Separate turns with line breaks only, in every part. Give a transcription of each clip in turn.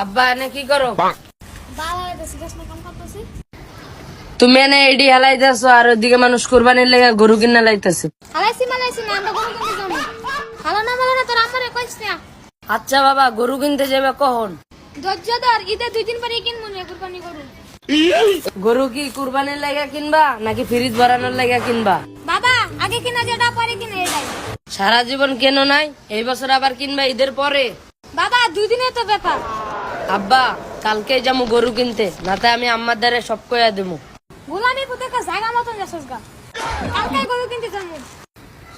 আব্বা এনে কি করো?
কাম করতেছি।
তুমি এনে এডি হালাইতেছো আর ওদিকে মানুষ কুরবানির লেগে গরু কিনা লাইতেছে।
হালাইছি মালাইছি না, আমরা গরু কিনতে যাবো। হালো না মালো না, তোর আমারে কইস না।
আচ্ছা বাবা, গরু কিনতে যাবে কখন?
ধৈর্য ধর, ঈদের 2 দিন পরে কিনবো না কুরবানি গরু।
গরু কি কুরবানির লেগে কিনবা নাকি ফ্রিজ ভরানোর লেগে কিনবা?
বাবা আগে কিনা যেটা পরে কিনা এটাই।
সারা জীবন কেন নাই, এই বছর আবার কিনবা ঈদের পরে?
বাবা 2 দিনের তো ব্যাপার।
আব্বা কালকে যাবো গরু কিনতে, নাতে আমি আম্মার দ্বারে সব কইয়া দেবো।
গোলামি পুতেকা জায়গা মতন যাচ্ছস গা। কালকে গরু কিনতে যাবো।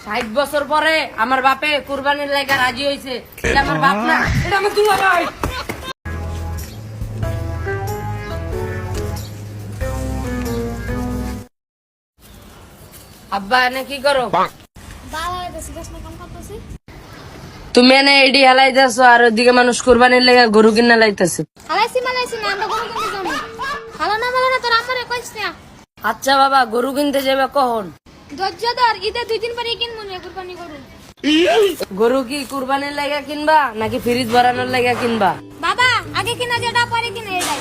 60 বছর পরে আমার বাপে কুরবানির লেগে রাজি হয়েছে। এটা আমার বাপ না, এটা আমার দুলা ভাই। আব্বা এনে কি করো?
বাবা এসে কাম করতেছি।
তুমি এনে এডি হালাইতেছো আর ওদিকে মানুষ কুরবানির লেগে গরু কিনা লাইতেছে।
হালাইছি মালাইছি না, আমরা গরু কিনতে যাবো। হালো না মালো না, তোর আমারে কইস না।
আচ্ছা বাবা, গরু কিনতে যাবে কখন?
ধৈর্য ধর, ঈদের 2 দিন পরে কিনবো না কুরবানি গরু।
গরু কি কুরবানির লেগে কিনবা নাকি ফ্রিজ ভরানোর লেগে কিনবা?
বাবা আগে কিনা যেটা পরে কিনা এটাই।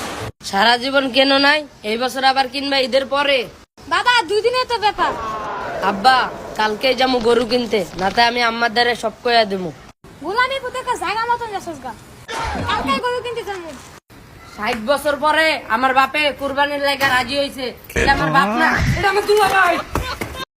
সারা জীবন কেন নাই, এই বছর আবার কিনবা ঈদের পরে?
বাবা 2 দিনের তো ব্যাপার।
আব্বা কালকে যাবো গরু কিনতে, নাতে আমি আম্মার দ্বারে সব কইয়া দেবো।
গোলামি পুতেকা জায়গা মতন যাচ্ছস গা। কালকে গরু কিনতে যাবো।
60 বছর পরে আমার বাপে কুরবানির লেগে রাজি হয়েছে। এটা আমার বাপ না, এটা আমার দুলা ভাই।